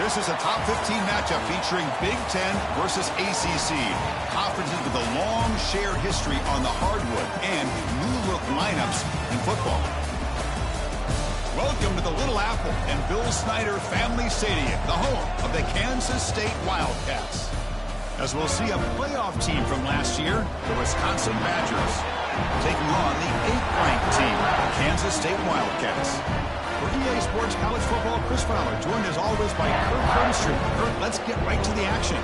This is a top 15 matchup featuring Big Ten versus ACC. Conferences with a long shared history on the hardwood and new-look lineups in football. Welcome to the Little Apple and Bill Snyder Family Stadium, the home of the Kansas State Wildcats. As we'll see a playoff team from last year, the Wisconsin Badgers, taking on the 8th-ranked team, Kansas State Wildcats. For EA Sports College Football, Chris Fowler, joined as always by Kirk Herbstreit. Kirk, let's get right to the action.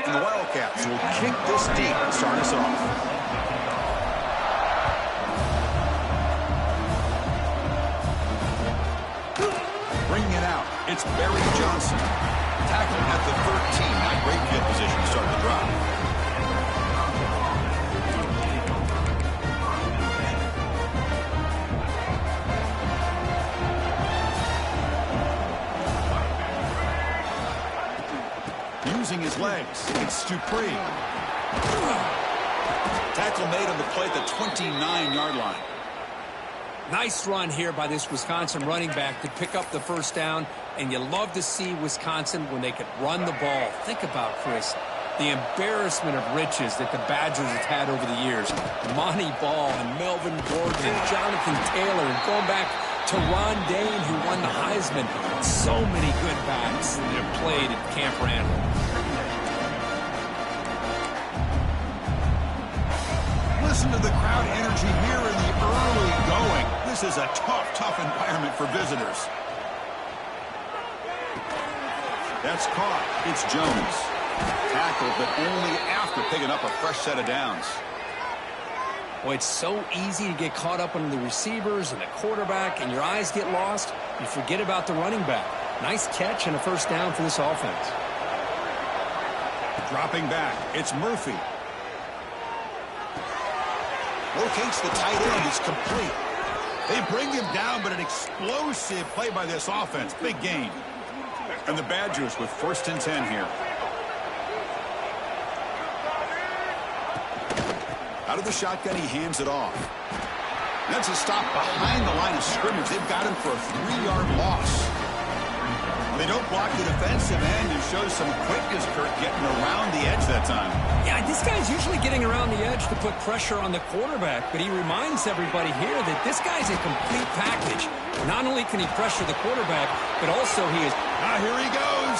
And the Wildcats will kick this deep to start us off. Bringing it out, it's Barry Johnson. Tackling at the 13, not great field position to start the drive. Using his legs, it's Dupree. Tackle made on the play at the 29-yard line. Nice run here by this Wisconsin running back to pick up the first down, and you love to see Wisconsin when they could run the ball. Think about, Chris, the embarrassment of riches that the Badgers have had over the years. Monty Ball and Melvin Gordon and Jonathan Taylor, and going back to Ron Dayne, who won the Heisman. So many good backs that have played at Camp Randall. Listen to the crowd energy here in the early going. This is a tough environment for visitors. That's caught. It's Jones. Tackled, but only after picking up a fresh set of downs. Boy, it's so easy to get caught up on the receivers and the quarterback, and your eyes get lost. You forget about the running back. Nice catch and a first down for this offense. Dropping back, it's Murphy. Locates the tight end. It's complete. They bring him down, but an explosive play by this offense. Big gain. And the Badgers with 1st and 10 here. Out of the shotgun, he hands it off. That's a stop behind the line of scrimmage. They've got him for a 3-yard loss. They don't block the defensive end and show some quickness, Kirk, getting around the edge that time. Yeah, this guy's usually getting around the edge to put pressure on the quarterback, but he reminds everybody here that this guy's a complete package. Not only can he pressure the quarterback, but also he is... Here he goes.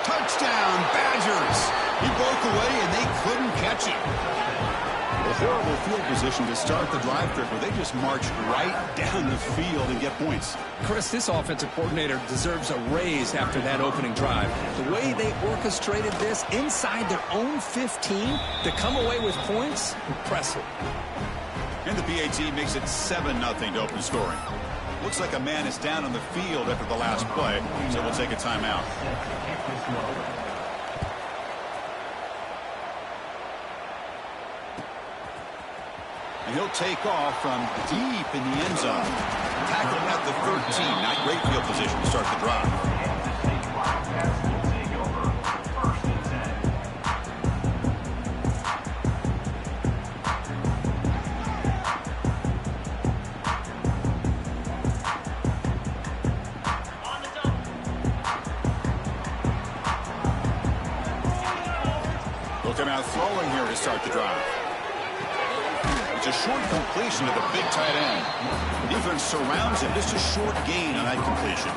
Touchdown, Badgers. He broke away, and they couldn't catch him. A horrible field position to start the drive trip where they just march right down the field and get points. Chris, this offensive coordinator deserves a raise after that opening drive. The way they orchestrated this inside their own 15 to come away with points, impressive. And the PAT makes it 7-0 to open scoring. Looks like a man is down on the field after the last play, so we'll take a timeout. And he'll take off from deep in the end zone. Tackled at the 13. Not great field position to start the drive. Looking out throwing here to start the drive. It's a short completion to the big tight end. Defense surrounds him. Just a short gain on that completion.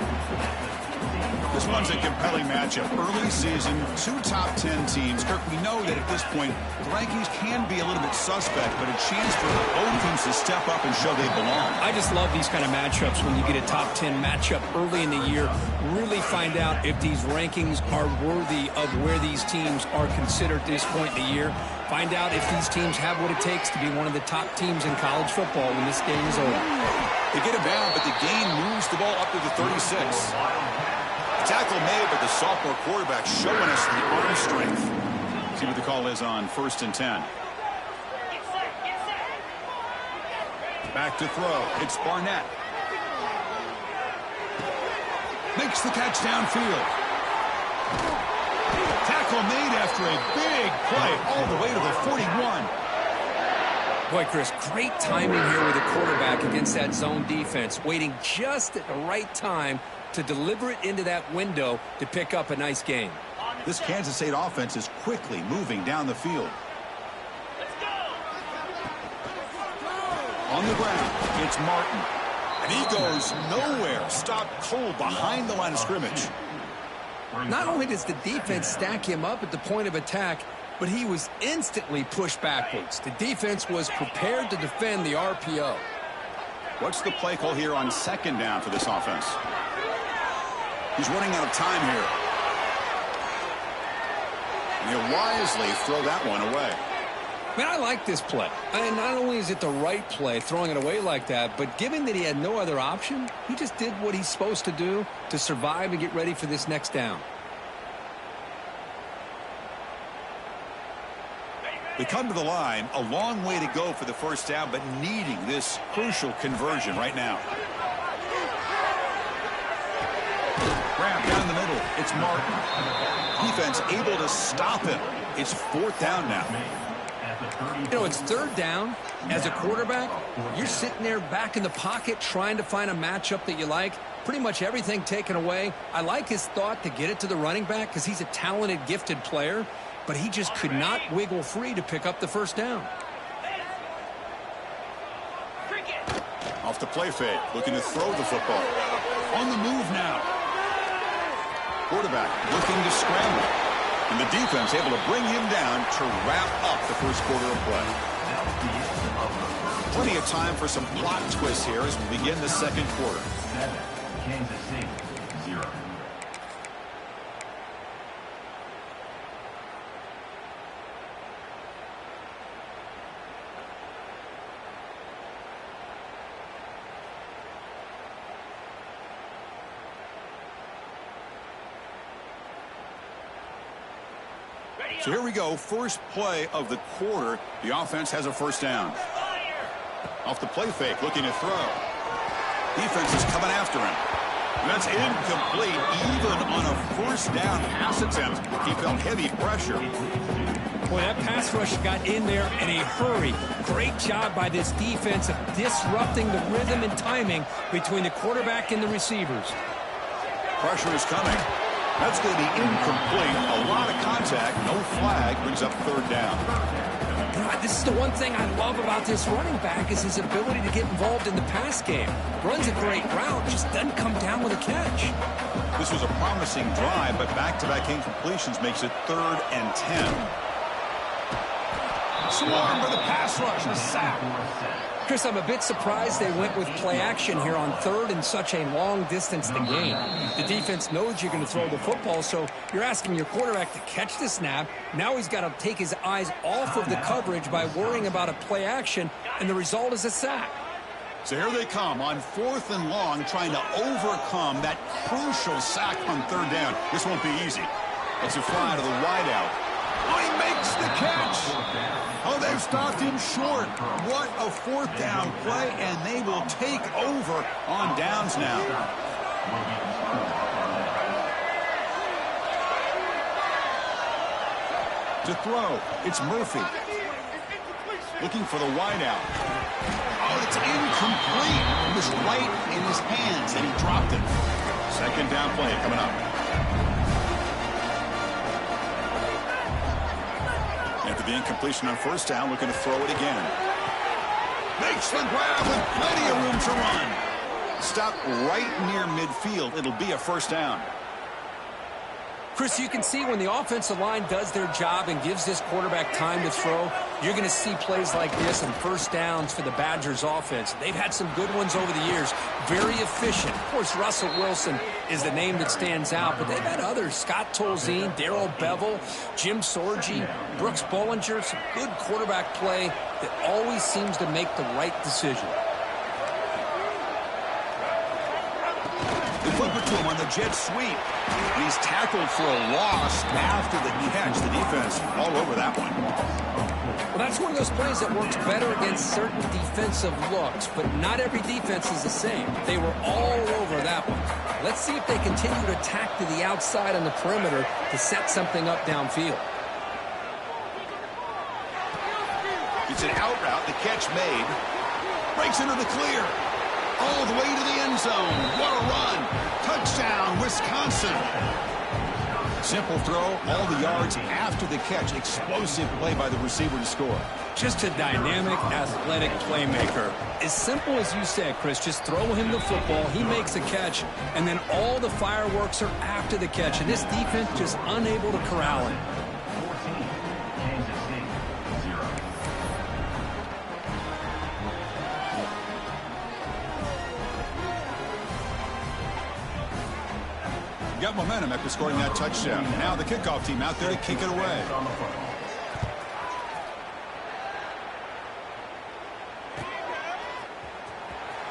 This one's a compelling matchup. Early season, 2 top 10 teams. Kirk, we know that at this point, the rankings can be a little bit suspect, but a chance for both teams to step up and show they belong. I just love these kind of matchups when you get a top 10 matchup early in the year. Really find out if these rankings are worthy of where these teams are considered at this point in the year. Find out if these teams have what it takes to be one of the top teams in college football when this game is over. They get him down, but the gain moves the ball up to the 36. Tackle made, but the sophomore quarterback showing us the arm strength. See what the call is on 1st and 10. Back to throw. It's Barnett. Makes the catch downfield. Tackle made after a big play all the way to the 41. Boy, Chris, great timing here with the quarterback against that zone defense, waiting just at the right time to deliver it into that window to pick up a nice gain. This Kansas State offense is quickly moving down the field. On the ground, it's Martin. And he goes nowhere. Stopped cold behind the line of scrimmage. Not only does the defense stack him up at the point of attack, but he was instantly pushed backwards. The defense was prepared to defend the RPO. What's the play call here on second down for this offense? He's running out of time here. And he'll wisely throw that one away. Man, I like this play. And not only is it the right play, throwing it away like that, but given that he had no other option, he just did what he's supposed to do to survive and get ready for this next down. They come to the line, a long way to go for the first down, but needing this crucial conversion right now. Grab down the middle. It's Martin. Defense able to stop him. It's fourth down now. You know, it's third down. As a quarterback, you're sitting there back in the pocket trying to find a matchup that you like. Pretty much everything taken away. I like his thought to get it to the running back because he's a talented, gifted player, but he just could not wiggle free to pick up the first down. Off the play fake, looking to throw the football. On the move now. Quarterback looking to scramble. And the defense able to bring him down to wrap up the first quarter of play. Plenty of time for some plot twists here as we begin the second quarter. Kansas City, 0. So here we go, first play of the quarter. The offense has a first down. Off the play fake, looking to throw. Defense is coming after him. And that's incomplete, even on a first down pass attempt. He felt heavy pressure. Boy, that pass rush got in there in a hurry. Great job by this defense of disrupting the rhythm and timing between the quarterback and the receivers. Pressure is coming. That's going to be incomplete. A lot of contact, no flag, brings up third down. This is the one thing I love about this running back is his ability to get involved in the pass game. Runs a great route, just doesn't come down with a catch. This was a promising drive, but back-to-back incompletions makes it 3rd and 10. Swarm for the pass rush, a sack. Chris, I'm a bit surprised they went with play action here on third and such a long distance to gain. The defense knows you're going to throw the football, so you're asking your quarterback to catch the snap. Now he's got to take his eyes off of the coverage by worrying about a play action, and the result is a sack. So here they come on 4th and long, trying to overcome that crucial sack on 3rd down. This won't be easy. It's a fly to the wideout. Oh, he makes the catch. Oh, they've stopped him short. What a 4th down play, and they will take over on downs now. To throw, it's Murphy. Looking for the wideout. Oh, it's incomplete. It was right in his hands, and he dropped it. Second down play coming up. After the incompletion on first down, looking to throw it again. Makes the grab with plenty of room to run. Stop right near midfield. It'll be a first down. Chris, you can see when the offensive line does their job and gives this quarterback time to throw, you're going to see plays like this and first downs for the Badgers offense. They've had some good ones over the years. Very efficient. Of course, Russell Wilson is the name that stands out, but they've had others. Scott Tolzien, Darrell Bevel, Jim Sorgi, Brooks Bollinger. Some good quarterback play that always seems to make the right decision. They flip it to him on the jet sweep. And he's tackled for a loss after the catch. The defense all over that one. Well, that's one of those plays that works better against certain defensive looks, but not every defense is the same. They were all over that one. Let's see if they continue to attack to the outside on the perimeter to set something up downfield. It's an out route. The catch made. Breaks into the clear. All the way to the end zone. What a run. Touchdown, Wisconsin. Simple throw, all the yards after the catch. Explosive play by the receiver to score. Just a dynamic, athletic playmaker. As simple as you said, Chris, just throw him the football, he makes a catch, and then all the fireworks are after the catch. And this defense just unable to corral him. 14, Kansas State, 0. Got momentum after scoring that touchdown. Now the kickoff team out there to kick it away.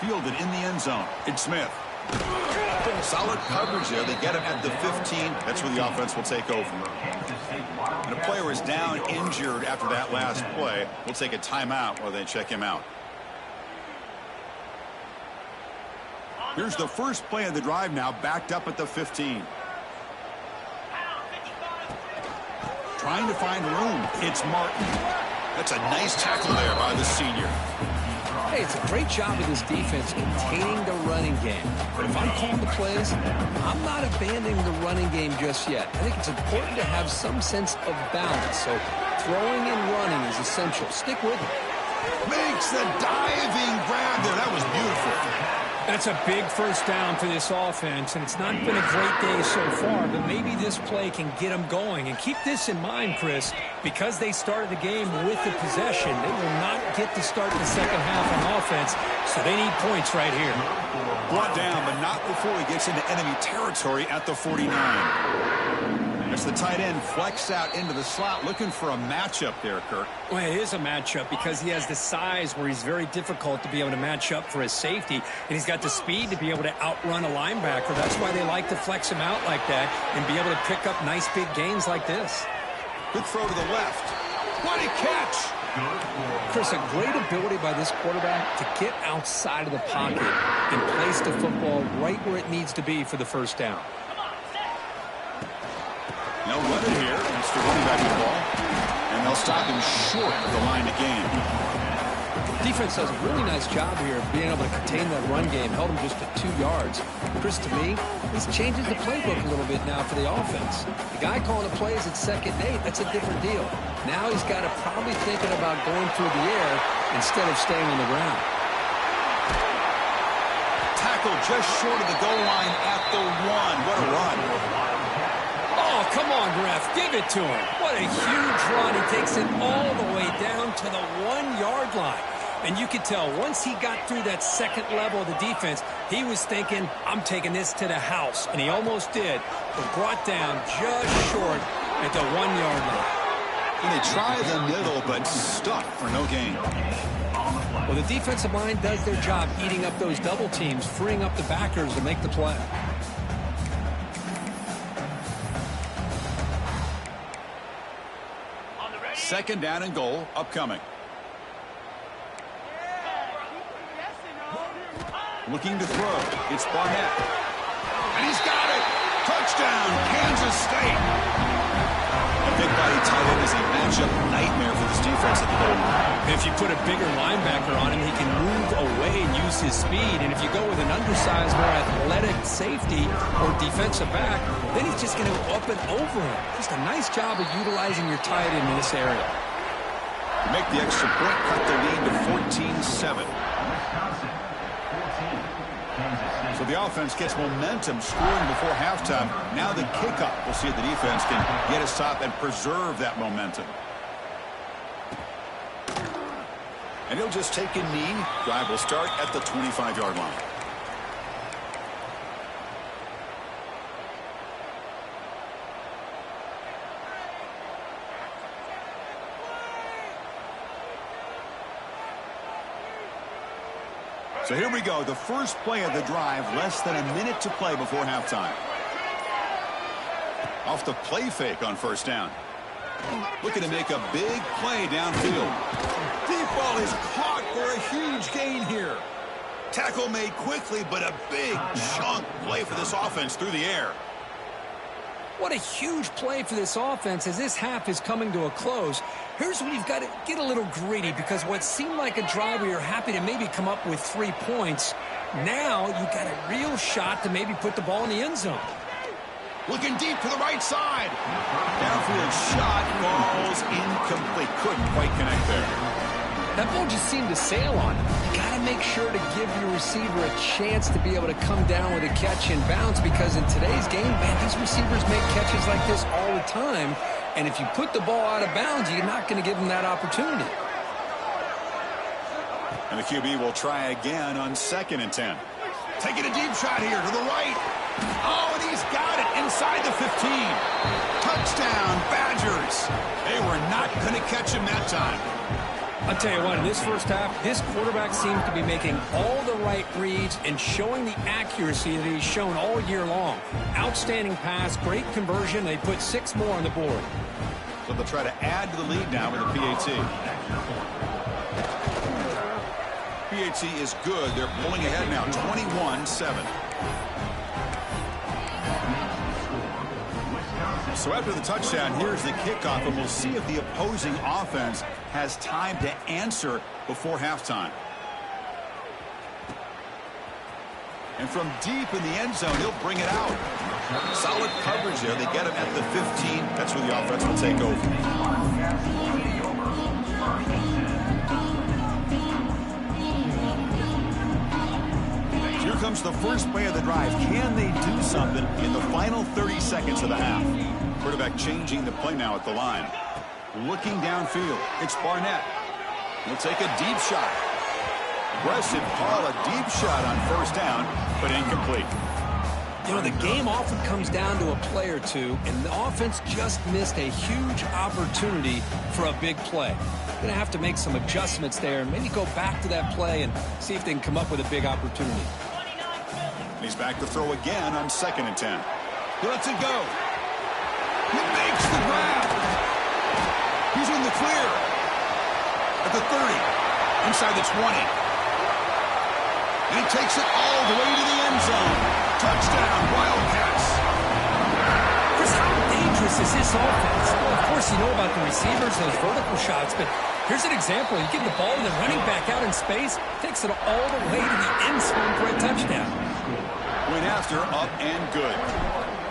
Fielded in the end zone. It's Smith. Solid coverage there. They get him at the 15. That's where the offense will take over. And a player is down injured after that last play. We'll take a timeout while they check him out. Here's the first play of the drive now, backed up at the 15. Trying to find room. It's Martin. That's a nice tackle there by the senior. Hey, it's a great job of this defense containing the running game. But if I'm calling the plays, I'm not abandoning the running game just yet. I think it's important to have some sense of balance. So throwing and running is essential. Stick with it. Makes the diving grab there. That was beautiful. That's a big first down for this offense, and it's not been a great day so far, but maybe this play can get them going. And keep this in mind, Chris, because they started the game with the possession, they will not get to start the second half on offense, so they need points right here. Brought down, but not before he gets into enemy territory at the 49. As the tight end flex out into the slot, looking for a matchup there, Kirk. Well, it is a matchup because he has the size where he's very difficult to be able to match up for his safety, and he's got the speed to be able to outrun a linebacker. That's why they like to flex him out like that and be able to pick up nice big gains like this. Good throw to the left. What a catch! Chris, a great ability by this quarterback to get outside of the pocket and place the football right where it needs to be for the first down. No run it here. It's the running back of the ball. And they'll stop him short of the line to gain. Defense does a really nice job here of being able to contain that run game. Held him just at 2 yards. Chris, to me, this changes the playbook a little bit now for the offense. The guy calling the plays at 2nd and 8, that's a different deal. Now he's got to probably thinking about going through the air instead of staying on the ground. Tackle just short of the goal line at the 1. What a run. Oh, come on, ref. Give it to him. What a huge run. He takes it all the way down to the 1-yard line. And you could tell once he got through that second level of the defense, he was thinking, I'm taking this to the house. And he almost did, but brought down just short at the 1-yard line. And they try the middle, but stuck for no gain. Well, the defensive line does their job eating up those double teams, freeing up the backers to make the play. Second down and goal upcoming. Looking to throw. It's Barnett. And he's got it. Touchdown, Kansas State. A big body tight end is a matchup nightmare for this defense at the goal line. If you put a bigger linebacker on him, he can move away and use his speed. And if you go with an undersized, more athletic safety or defensive back, then he's just going to go up and over him. Just a nice job of utilizing your tight end in this area. Make the extra point, cut the lead to 14-7. So the offense gets momentum, scoring before halftime. Now the kickoff. We'll see if the defense can get a stop and preserve that momentum. And he'll just take a knee. Drive will start at the 25-yard line. So here we go, the first play of the drive, less than a minute to play before halftime. Off the play fake on first down. Looking to make a big play downfield. Deep ball is caught for a huge gain here. Tackle made quickly, but a big chunk play for this offense through the air. What a huge play for this offense as this half is coming to a close. Here's where you've got to get a little greedy, because what seemed like a drive where you're happy to maybe come up with 3 points, now you've got a real shot to maybe put the ball in the end zone. Looking deep to the right side. Downfield shot falls incomplete. Couldn't quite connect there. That ball just seemed to sail on him. You got to make sure to give your receiver a chance to be able to come down with a catch and bounce, because in today's game, man, these receivers make catches like this all the time. And if you put the ball out of bounds, you're not going to give them that opportunity. And the QB will try again on 2nd and 10. Taking a deep shot here to the right. Oh, and he's got it inside the 15. Touchdown, Badgers. They were not going to catch him that time. I'll tell you what, in this first half, this quarterback seems to be making all the right reads and showing the accuracy that he's shown all year long. Outstanding pass, great conversion. They put 6 more on the board. So they'll try to add to the lead now with a PAT. PAT is good. They're pulling ahead now, 21-7. So after the touchdown, here's the kickoff, and we'll see if the opposing offense has time to answer before halftime. And from deep in the end zone, he'll bring it out. Solid coverage there. They get him at the 15. That's where the offense will take over. Here comes the first play of the drive. Can they do something in the final 30 seconds of the half? Quarterback changing the play now at the line. Looking downfield, it's Barnett. He'll take a deep shot. Aggressive call, a deep shot on 1st down, but incomplete. You know, the game often comes down to a play or two, and the offense just missed a huge opportunity for a big play. Going to have to make some adjustments there and maybe go back to that play and see if they can come up with a big opportunity. He's back to throw again on 2nd and 10. He lets it go. He makes the grab. He's in the clear. At the 30. Inside the 20. And he takes it all the way to the end zone. Touchdown, Wildcats. Chris, how dangerous is this offense? Well, of course, you know about the receivers, those vertical shots, but here's an example. You get the ball and then running back out in space, takes it all the way to the end zone for a touchdown. Went after, up and good.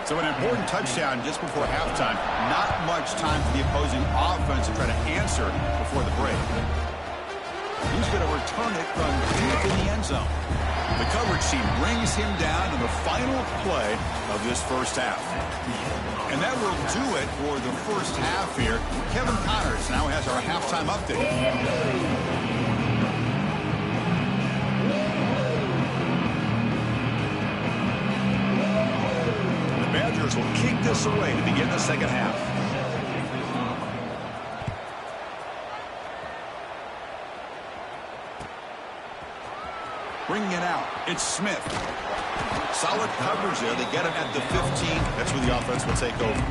So an important touchdown just before halftime. Not much time for the opposing offense to try to answer before the break. He's going to return it from deep in the end zone. The coverage team brings him down to the final play of this first half. And that will do it for the first half here. Kevin Connors now has our halftime update. The Badgers will kick this away to begin the second half. Bringing it out, it's Smith. Solid coverage there. They get him at the 15. That's where the offense will take over.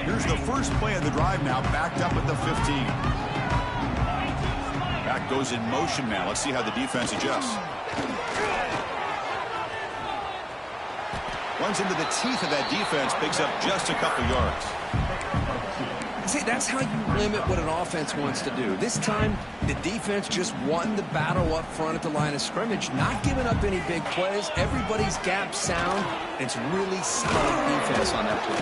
Here's the first play of the drive now, backed up at the 15. Back goes in motion now. Let's see how the defense adjusts. Runs into the teeth of that defense, picks up just a couple yards. See, that's how you limit what an offense wants to do. This time, the defense just won the battle up front at the line of scrimmage, not giving up any big plays. Everybody's gap sound. It's really solid defense on that play.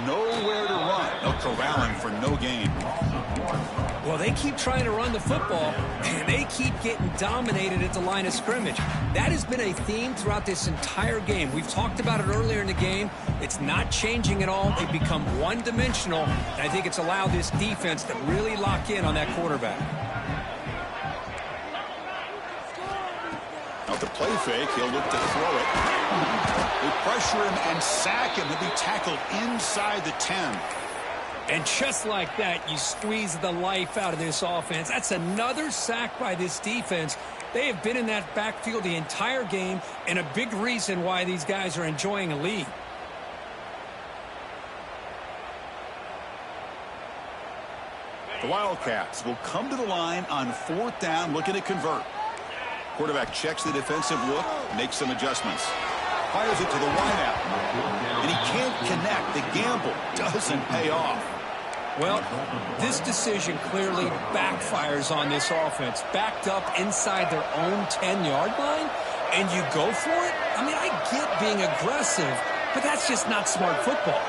Nowhere to run. No corralling for no gain. Well, they keep trying to run the football, and they keep getting dominated at the line of scrimmage. That has been a theme throughout this entire game. We've talked about it earlier in the game. It's not changing at all. They've become one-dimensional, and I think it's allowed this defense to really lock in on that quarterback. Now the play fake, he'll look to throw it. They pressure him and sack him. He'll be tackled inside the 10. And just like that, you squeeze the life out of this offense. That's another sack by this defense. They have been in that backfield the entire game, and a big reason why these guys are enjoying a lead. The Wildcats will come to the line on 4th down, looking to convert. Quarterback checks the defensive look, makes some adjustments. Fires it to the wideout. And he can't connect. The gamble doesn't pay off. Well, this decision clearly backfires on this offense. Backed up inside their own 10-yard line, and you go for it? I mean, I get being aggressive, but that's just not smart football.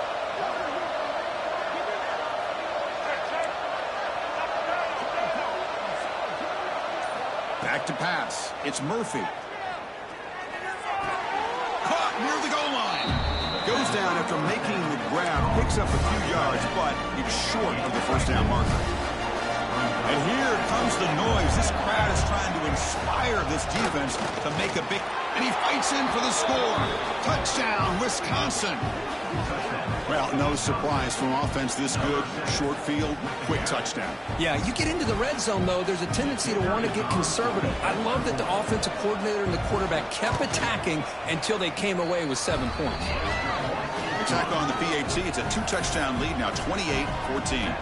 Back to pass. It's Murphy. Caught near the goal line. Goes down after making the grab. Picks up a few yards, but it's short of the first down marker. And here comes the noise. This crowd is trying to inspire this defense to make a big... And he fights in for the score. Touchdown, Wisconsin. Well, no surprise from offense this good. Short field, quick touchdown. Yeah, you get into the red zone, though, there's a tendency to want to get conservative. I love that the offensive coordinator and the quarterback kept attacking until they came away with 7 points. Attack on the PAT. It's a 2-touchdown lead now, 28-14.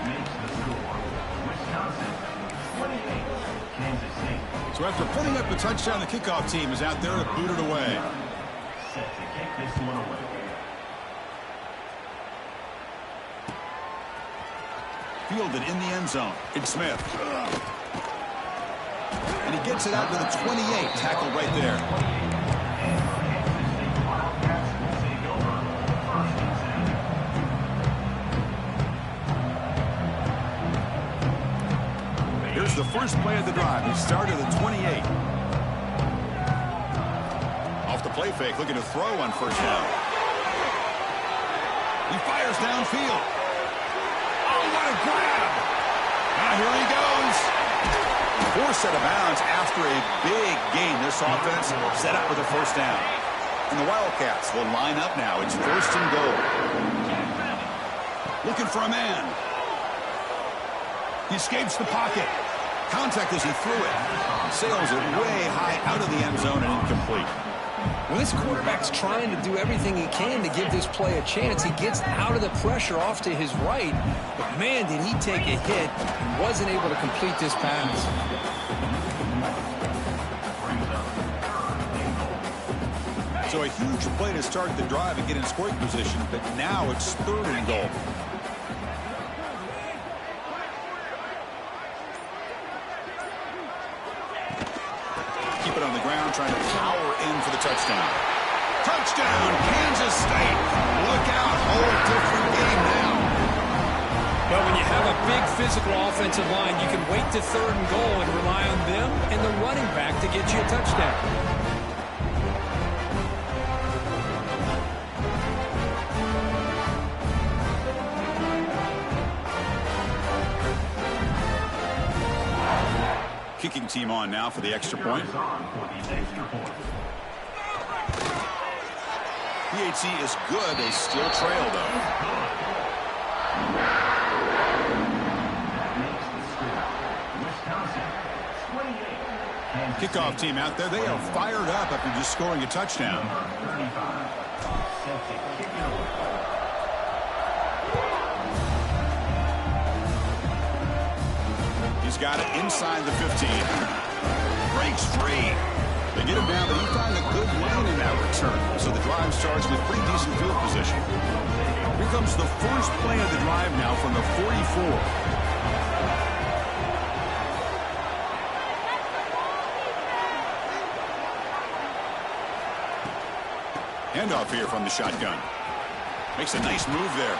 So after putting up the touchdown, the kickoff team is out there to boot it away. Set to kick this one away. Fielded in the end zone. It's Smith. And he gets it out to the 28. Tackle right there. Here's the first play of the drive. He started at 28. Off the play fake, looking to throw on first down. He fires downfield. Oh, what a grab! Now here he goes. Forced out of bounds after a big gain. This offense set up with a first down. And the Wildcats will line up now. It's 1st and goal. Looking for a man. He escapes the pocket. Contact as he threw it. Sails it way high out of the end zone and incomplete. Well, this quarterback's trying to do everything he can to give this play a chance. He gets out of the pressure off to his right. But, man, did he take a hit and wasn't able to complete this pass. So a huge play to start the drive and get in scoring position, but now it's 3rd and goal. Keep it on the ground, trying to power in for the touchdown. Touchdown, Kansas State. Look out, whole different game now. But when you have a big physical offensive line, you can wait to 3rd and goal and rely on them and the running back to get you a touchdown. Kicking team on now for the extra point. PAT is good. They still trail, though. Kickoff team out there. They are fired up after just scoring a touchdown. He's got it inside the 15. Breaks free. They get him down, but he found a good lane in that return. So the drive starts with pretty decent field position. Here comes the first play of the drive now from the 44. Handoff here from the shotgun. Makes a nice move there.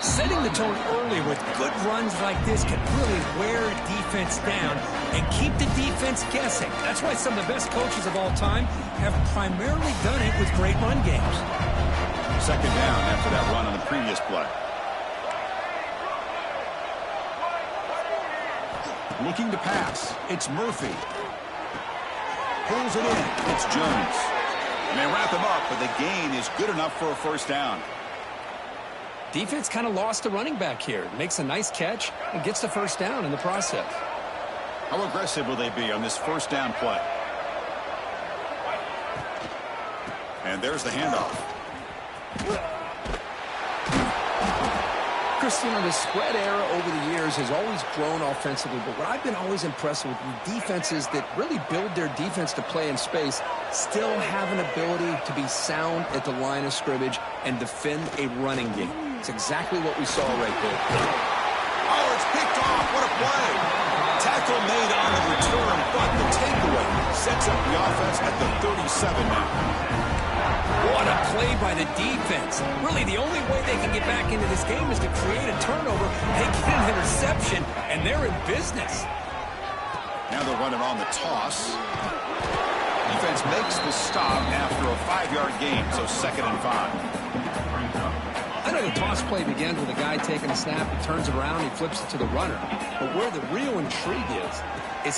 Setting the tone early with good runs like this can really wear a defense down and keep the defense guessing. That's why some of the best coaches of all time have primarily done it with great run games. 2nd down after that run on the previous play. Looking to pass. It's Murphy. Pulls it in. It's Jones. And they wrap him up, but the gain is good enough for a first down. Defense kind of lost the running back here. Makes a nice catch and gets the first down in the process. How aggressive will they be on this first down play? And there's the handoff. Chris, you know, the spread era over the years has always grown offensively, but what I've been always impressed with defenses that really build their defense to play in space still have an ability to be sound at the line of scrimmage and defend a running game. It's exactly what we saw right there. Oh, it's picked off. What a play. Tackle made on the return, but the takeaway sets up the offense at the 37 now. What a play by the defense. Really, the only way they can get back into this game is to create a turnover. They get an interception, and they're in business. Now they're running on the toss. Defense makes the stop after a 5-yard gain, so 2nd and 5. I know the toss play begins with a guy taking a snap, he turns it around, he flips it to the runner. But where the real intrigue is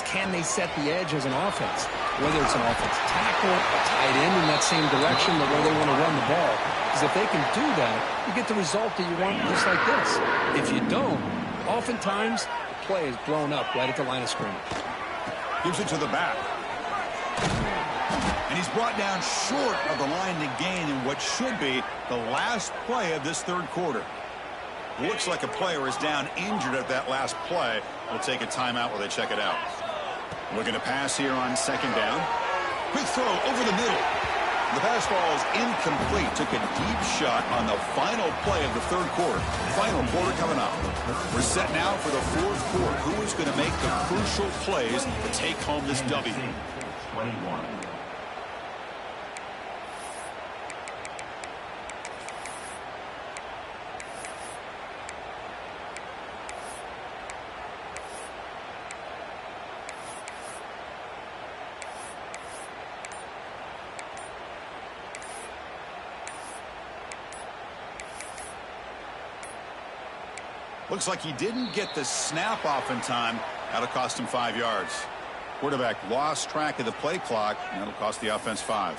can they set the edge as an offense? Whether it's an offensive tackle, a tight end in that same direction, the way they want to run the ball. Because if they can do that, you get the result that you want just like this. If you don't, oftentimes the play is blown up right at the line of scrimmage. Gives it to the back. And he's brought down short of the line to gain in what should be the last play of this 3rd quarter. Looks like a player is down injured at that last play. We'll take a timeout while they check it out. Looking to pass here on 2nd down. Quick throw over the middle. The pass falls incomplete. Took a deep shot on the final play of the 3rd quarter. Final quarter coming up. We're set now for the 4th quarter. Who is going to make the crucial plays to take home this W? 21. Looks like he didn't get the snap off in time. That'll cost him 5 yards. Quarterback lost track of the play clock, and that'll cost the offense 5.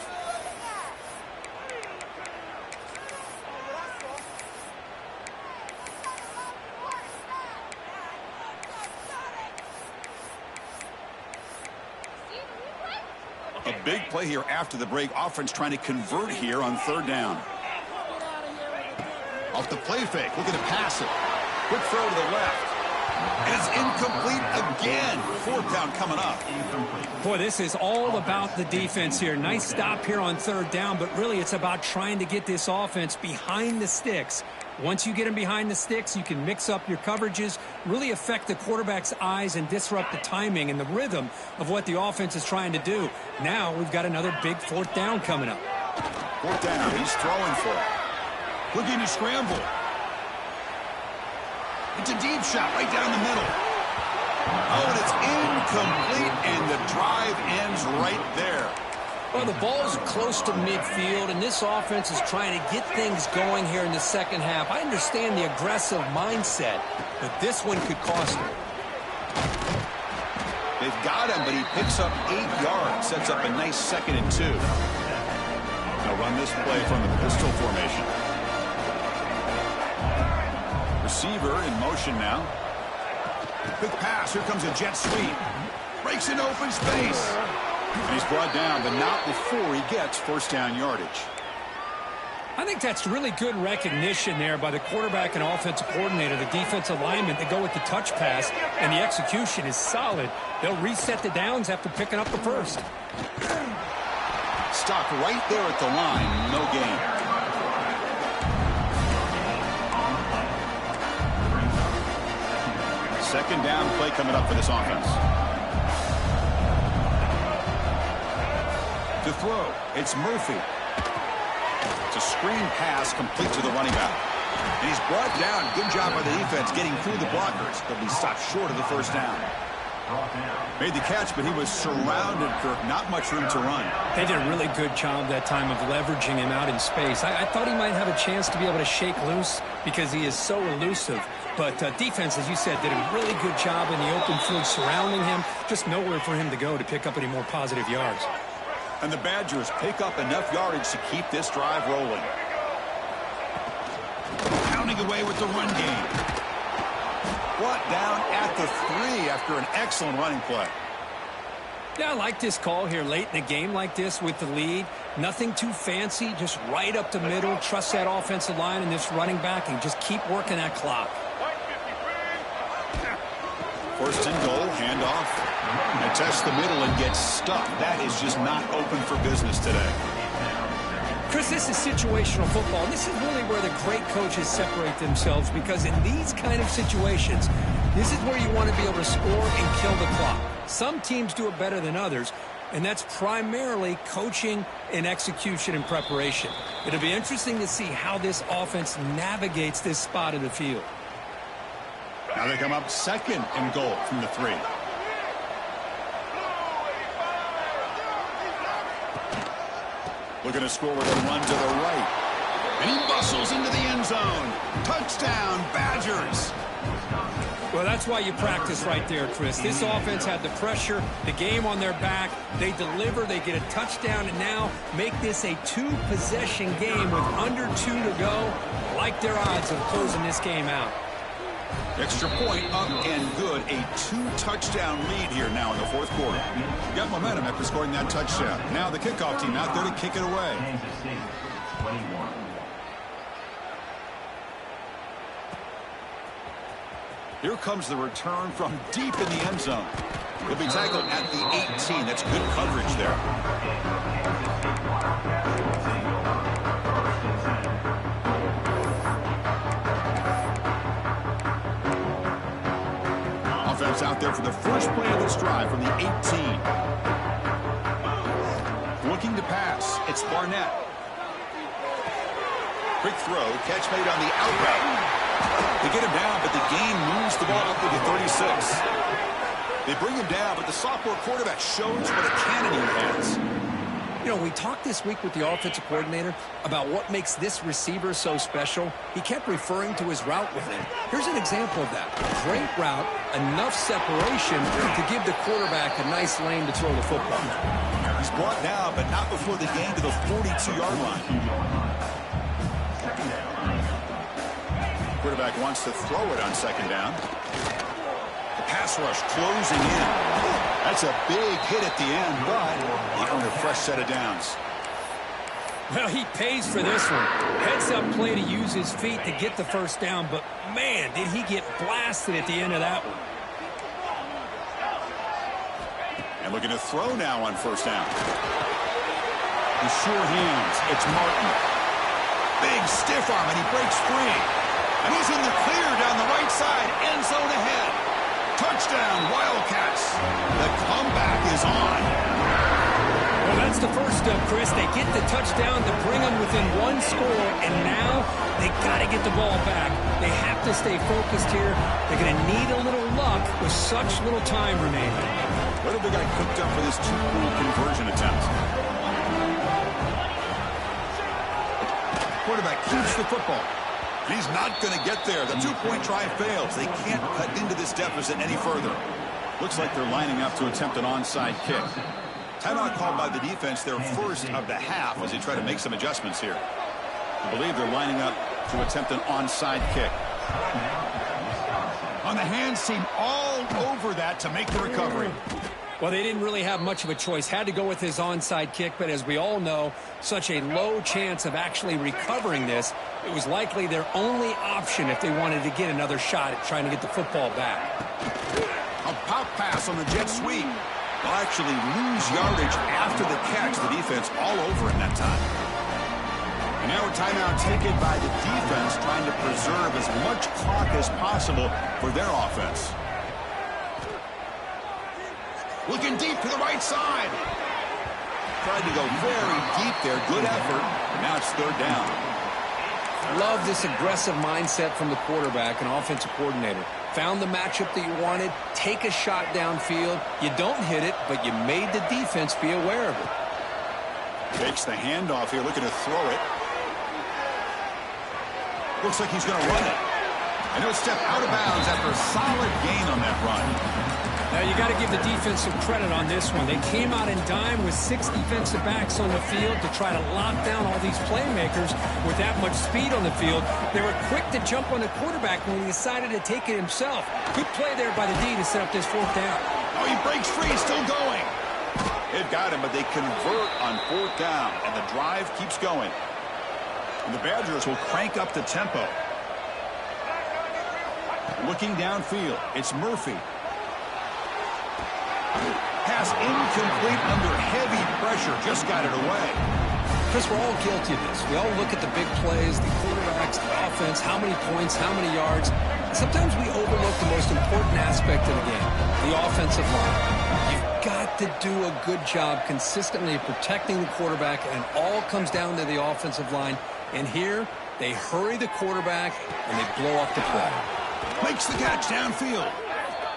A big play here after the break. Offense trying to convert here on 3rd down. Off the play fake, looking to pass it. Quick throw to the left. And it's incomplete again. 4th down coming up. Boy, this is all about the defense here. Nice stop here on 3rd down, but really it's about trying to get this offense behind the sticks. Once you get them behind the sticks, you can mix up your coverages, really affect the quarterback's eyes and disrupt the timing and the rhythm of what the offense is trying to do. Now we've got another big 4th down coming up. 4th down, he's throwing for it. Looking to scramble. It's a deep shot right down the middle. Oh, and it's incomplete, and the drive ends right there. Well, the ball's close to midfield, and this offense is trying to get things going here in the 2nd half. I understand the aggressive mindset, but this one could cost them. They've got him, but he picks up 8 yards, sets up a nice 2nd and 2. They'll run this play from the pistol formation. Receiver in motion now. Quick pass. Here comes a jet sweep. Breaks into open space. And he's brought down, but not before he gets 1st down yardage. I think that's really good recognition there by the quarterback and offensive coordinator, the defensive lineman, to go with the touch pass, and the execution is solid. They'll reset the downs after picking up the 1st. Stopped right there at the line. No gain. Second down play coming up for this offense. To throw, it's Murphy. It's a screen pass complete to the running back. And he's brought down. Good job by the defense getting through the blockers. They'll be stopped short of the 1st down. Made the catch, but he was surrounded, Kirk. Not much room to run. They did a really good job that time of leveraging him out in space. I thought he might have a chance to be able to shake loose because he is so elusive. But defense, as you said, did a really good job in the open field surrounding him. Just nowhere for him to go to pick up any more positive yards. And the Badgers pick up enough yardage to keep this drive rolling. Pounding away with the run game. Brought down at the 3 after an excellent running play. Yeah, I like this call here late in a game like this with the lead. Nothing too fancy, just right up the middle. Trust that offensive line and this running back and just keep working that clock. First and goal, handoff. And test the middle and get stuck. That is just not open for business today. Chris, this is situational football. This is really where the great coaches separate themselves because in these kind of situations, this is where you want to be able to score and kill the clock. Some teams do it better than others, and that's primarily coaching and execution and preparation. It'll be interesting to see how this offense navigates this spot of the field. Now they come up second and goal from the 3. Looking to score with a run to the right. And he bustles into the end zone. Touchdown, Badgers. Well, that's why you practice right there, Chris. This offense had the pressure, the game on their back. They deliver, they get a touchdown, and now make this a 2-possession game with under 2 to go. I like their odds of closing this game out. Extra point up and good. A 2-touchdown lead here now in the 4th quarter. Got momentum after scoring that touchdown. Now the kickoff team out there to kick it away. Kansas City, 21. Here comes the return from deep in the end zone. He'll be tackled at the 18. That's good coverage there. Offense out there for the first play of this drive from the 18. Looking to pass. It's Barnett. Quick throw. Catch made on the out route. They get him down, but the gain moves the ball up to the 36. They bring him down, but the sophomore quarterback shows what a cannon he has. You know, we talked this week with the offensive coordinator about what makes this receiver so special. He kept referring to his route with him. Here's an example of that. Great route, enough separation to give the quarterback a nice lane to throw the football. He's brought down, but not before the gain to the 42-yard line. Quarterback wants to throw it on second down. The pass rush closing in. That's a big hit at the end, but he earned a fresh set of downs. Well, he pays for this one. Heads-up play to use his feet to get the first down, but man, did he get blasted at the end of that one. And looking to throw now on first down. The sure hands. It's Martin. Big stiff arm, and he breaks free. And he's in the clear down the right side. End zone ahead. Touchdown, Wildcats. The comeback is on. Well, that's the first step, Chris. They get the touchdown to bring them within 1 score, and now they got to get the ball back. They have to stay focused here. They're going to need a little luck with such little time remaining. What have they got cooked up for this 2-point conversion attempt? Quarterback keeps the football. He's not going to get there. The 2-point try fails. They can't cut into this deficit any further. Looks like they're lining up to attempt an onside kick. Timeout called by the defense, their first of the half, as they try to make some adjustments here. I believe they're lining up to attempt an onside kick. On the hands team all over that to make the recovery. Well, they didn't really have much of a choice. Had to go with his onside kick, but as we all know, such a low chance of actually recovering this. It was likely their only option if they wanted to get another shot at trying to get the football back. A pop pass on the jet sweep. They'll actually lose yardage after the catch. The defense all over in that time. And now a timeout taken by the defense, trying to preserve as much clock as possible for their offense. Looking deep to the right side. Tried to go very deep there. Good effort. Now it's third down. Love this aggressive mindset from the quarterback and offensive coordinator. Found the matchup that you wanted. Take a shot downfield. You don't hit it, but you made the defense be aware of it. Takes the handoff here, looking to throw it. Looks like he's going to run it. And he'll step out of bounds after a solid gain on that run. Now, you got to give the defense some credit on this one. They came out in dime with 6 defensive backs on the field to try to lock down all these playmakers with that much speed on the field. They were quick to jump on the quarterback when he decided to take it himself. Good play there by the D to set up this 4th down. Oh, he breaks free, still going. They've got him, but they convert on 4th down, and the drive keeps going. And the Badgers will crank up the tempo. Looking downfield, it's Murphy. Pass incomplete under heavy pressure, just got it away. Chris, we're all guilty of this. We all look at the big plays, the quarterbacks, the offense, how many points, how many yards. Sometimes we overlook the most important aspect of the game, the offensive line. You've got to do a good job consistently protecting the quarterback, and all comes down to the offensive line. And here, they hurry the quarterback, and they blow up the play. Makes the catch downfield.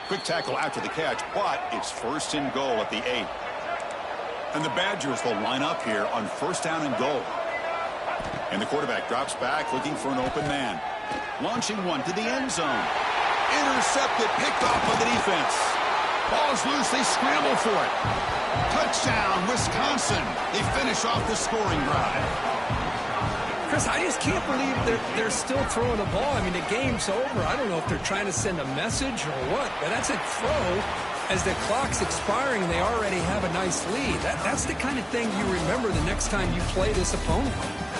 Quick tackle after the catch, but it's 1st and goal at the 8. And the Badgers will line up here on 1st down and goal. And the quarterback drops back looking for an open man. Launching one to the end zone. Intercepted, picked off by the defense. Ball's loose, they scramble for it. Touchdown, Wisconsin. They finish off the scoring drive. Chris, I just can't believe they're still throwing the ball. I mean, the game's over. I don't know if they're trying to send a message or what, but that's a throw. As the clock's expiring, they already have a nice lead. That's the kind of thing you remember the next time you play this opponent.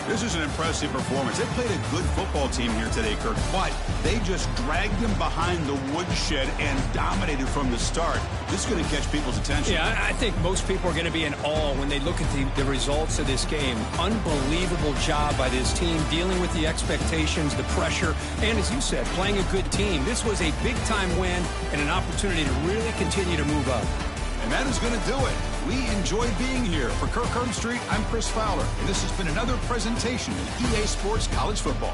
This is an impressive performance. They played a good football team here today, Kirk, but they just dragged them behind the woodshed and dominated from the start. This is going to catch people's attention. Yeah, I think most people are going to be in awe when they look at the results of this game. Unbelievable job by this team, dealing with the expectations, the pressure, and as you said, playing a good team. This was a big-time win and an opportunity to really continue to move up. And that is going to do it. We enjoyed being here. For Kirk Herbstreit, I'm Chris Fowler, and this has been another presentation of EA Sports College Football.